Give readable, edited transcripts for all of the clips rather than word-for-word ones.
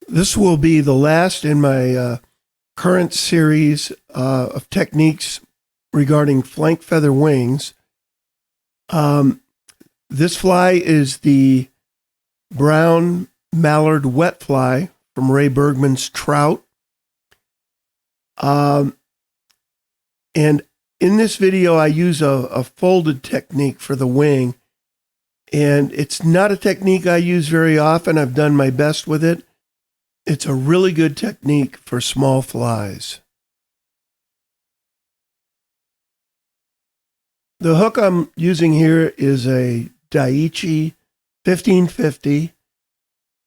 This will be the last in my current series of techniques regarding flank feather wings. This fly is the brown Mallard wet fly from Ray Bergman's Trout. And in this video, I use a folded technique for the wing. And it's not a technique I use very often. I've done my best with it. It's a really good technique for small flies. The hook I'm using here is a Daiichi 1550,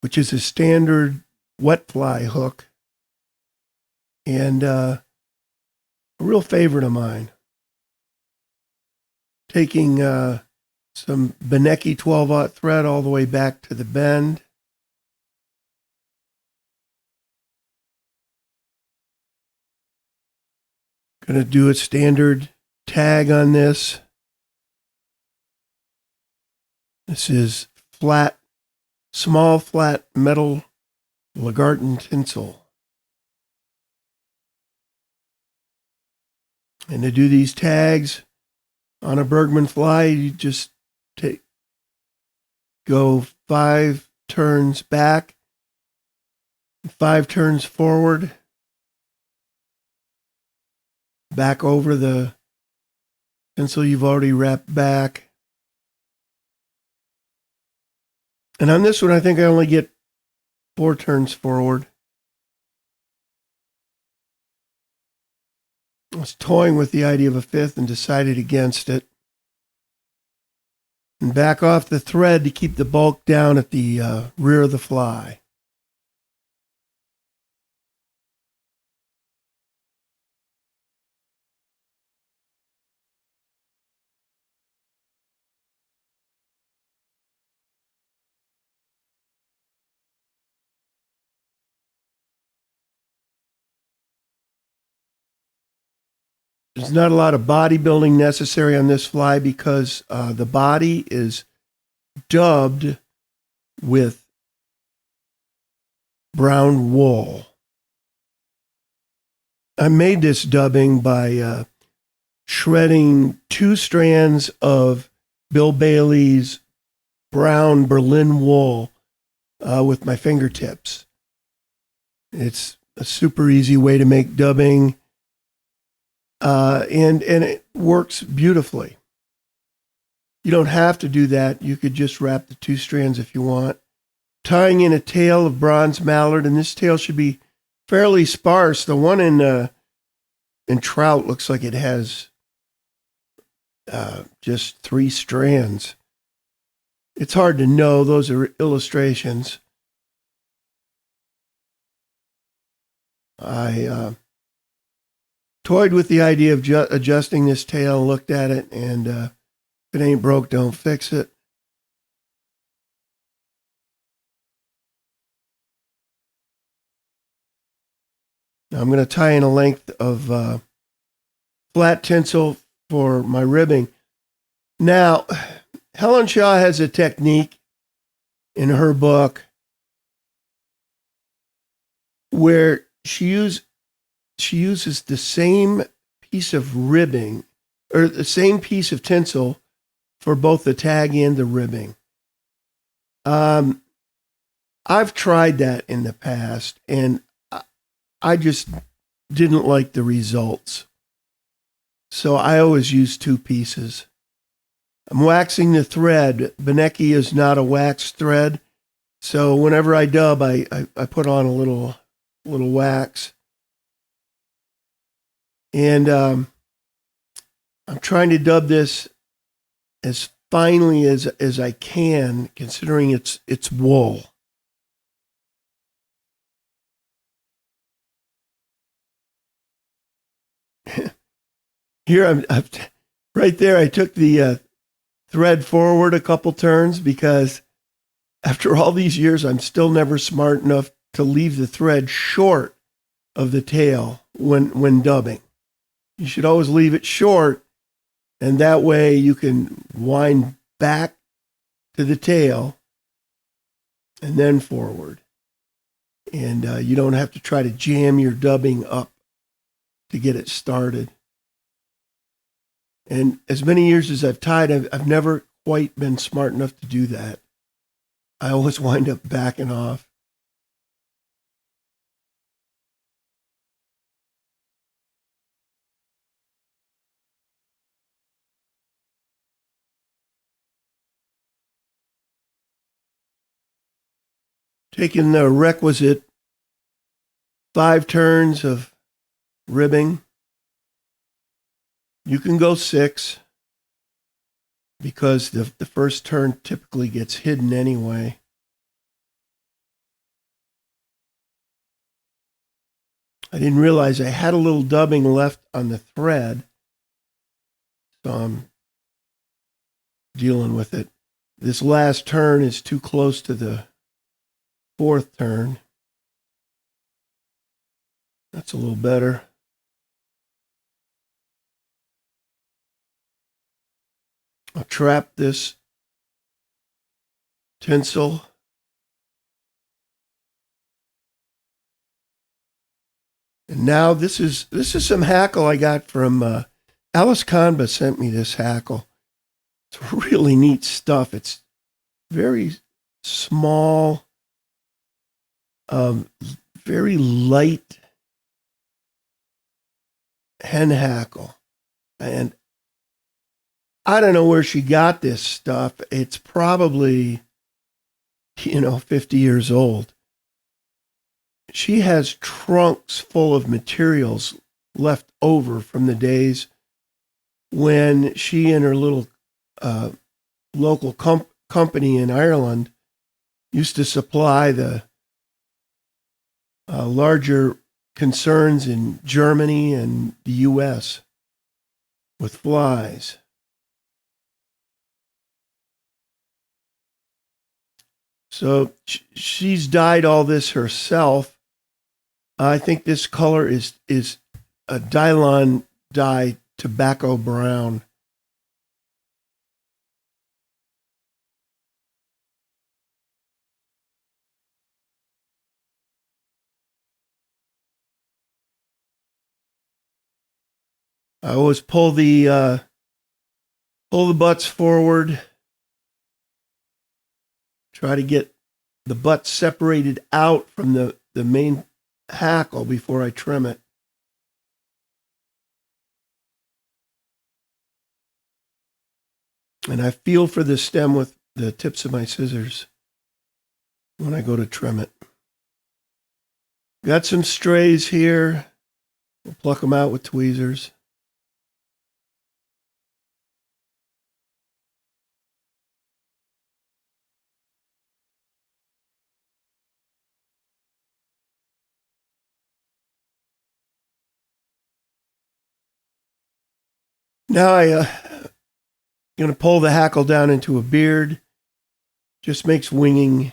which is a standard wet fly hook, and a real favorite of mine. Taking some Benecki 12-aught thread all the way back to the bend. Going to do a standard tag on this. This is flat, small flat metal Lagarton tinsel. And to do these tags on a Bergman fly, you just go 5 turns back, 5 turns forward, back over the tinsel you've already wrapped back. And on this one, I think I only get 4 turns forward. I was toying with the idea of a 5th and decided against it. And back off the thread to keep the bulk down at the rear of the fly. There's not a lot of bodybuilding necessary on this fly because the body is dubbed with brown wool. I made this dubbing by shredding 2 strands of Bill Bailey's brown Berlin wool with my fingertips. It's a super easy way to make dubbing. And it works beautifully. You don't have to do that. You could just wrap the 2 strands if you want. Tying in a tail of bronze mallard, and this tail should be fairly sparse. The one in trout looks like it has just 3 strands. It's hard to know. Those are illustrations. I toyed with the idea of adjusting this tail, looked at it, and if it ain't broke, don't fix it. Now I'm going to tie in a length of flat tinsel for my ribbing. Now, Helen Shaw has a technique in her book where she uses the same piece of ribbing, or the same piece of tinsel for both the tag and the ribbing. I've tried that in the past, and I just didn't like the results. So I always use 2 pieces. I'm waxing the thread. Benecki is not a wax thread, so whenever I dub, I put on a little wax. And I'm trying to dub this as finely as I can, considering it's wool. Here I'm right there. I took the thread forward a couple turns because after all these years, I'm still never smart enough to leave the thread short of the tail when dubbing. You should always leave it short, and that way you can wind back to the tail and then forward. and you don't have to try to jam your dubbing up to get it started. And as many years as I've tied, I've never quite been smart enough to do that. I always wind up backing off. Taking the requisite 5 turns of ribbing. You can go 6 because the first turn typically gets hidden anyway. I didn't realize I had a little dubbing left on the thread, so I'm dealing with it. This last turn is too close to the 4th turn. That's a little better. I'll trap this tinsel. And now this is some hackle I got from Alice Conba sent me this hackle. It's really neat stuff. It's very small, very light hen hackle. And I don't know where she got this stuff. It's probably, 50 years old. She has trunks full of materials left over from the days when she and her little local company in Ireland used to supply the larger concerns in Germany and the U.S. with flies. So she's dyed all this herself. I think this color is a Dylon dye, tobacco brown. I always pull the butts forward. Try to get the butt separated out from the main hackle before I trim it. And I feel for the stem with the tips of my scissors when I go to trim it. Got some strays here. We'll pluck them out with tweezers. Now I'm going to pull the hackle down into a beard. Just makes winging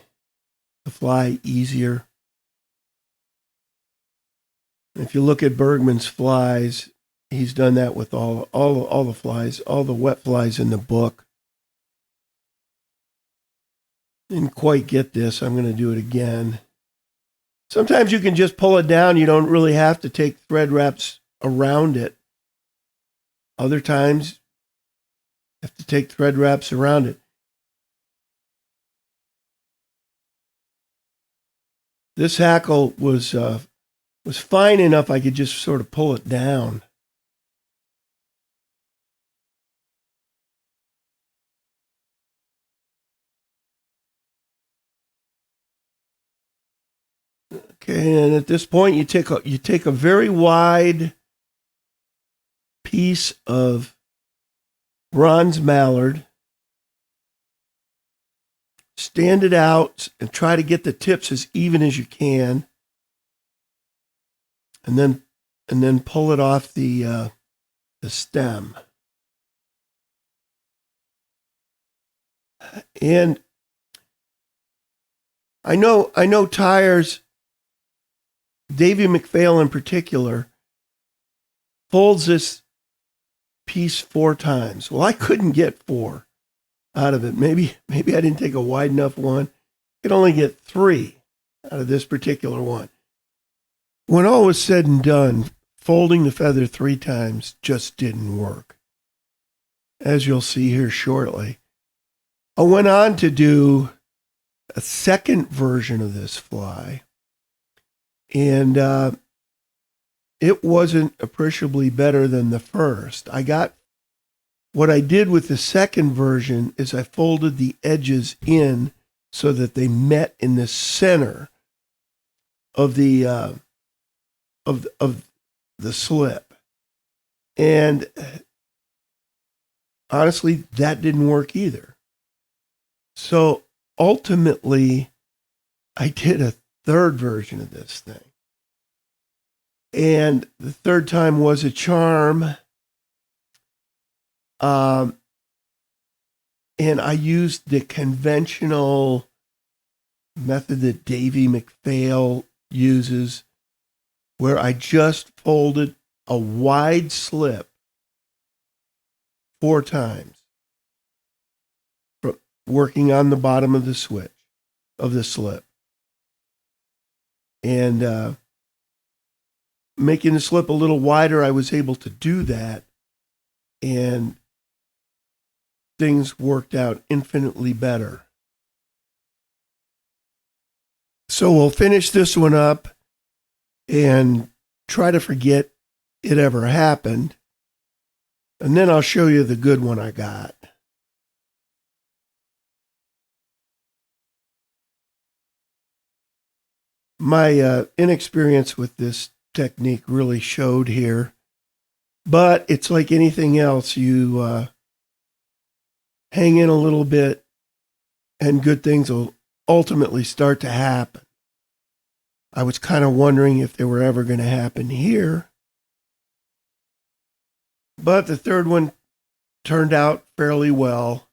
the fly easier. If you look at Bergman's flies, he's done that with all the flies, all the wet flies in the book. Didn't quite get this. I'm going to do it again. Sometimes you can just pull it down. You don't really have to take thread wraps around it. Other times, you have to take thread wraps around it. This hackle was fine enough I could just sort of pull it down. Okay, and at this point, you take a very wide piece of bronze mallard, stand it out, and try to get the tips as even as you can, and then pull it off the stem. And I know tires. Davy McPhail in particular folds this piece 4 times. Well, I couldn't get 4 out of it. Maybe I didn't take a wide enough one. I could only get 3. out of this particular one. When all was said and done, folding the feather 3 times just didn't work, as you'll see here shortly. I went on to do a second version of this fly, and it wasn't appreciably better than the first. What I did with the second version is I folded the edges in so that they met in the center of the slip. And honestly, that didn't work either. So ultimately, I did a third version of this thing. And the third time was a charm. And I used the conventional method that Davy McPhail uses, where I just folded a wide slip 4 times, working on the bottom of the switch, of the slip. And making the slip a little wider, I was able to do that, and things worked out infinitely better. So we'll finish this one up and try to forget it ever happened. And then I'll show you the good one I got. My inexperience with this technique really showed here. But it's like anything else. You hang in a little bit and good things will ultimately start to happen. I was kind of wondering if they were ever going to happen here. But the third one turned out fairly well.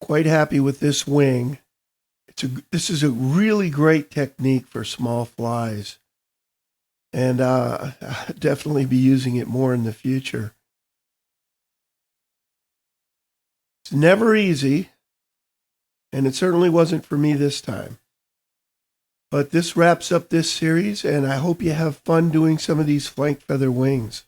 Quite happy with this wing. This is a really great technique for small flies. And I'll definitely be using it more in the future. It's never easy, and it certainly wasn't for me this time. But this wraps up this series, and I hope you have fun doing some of these flank feather wings.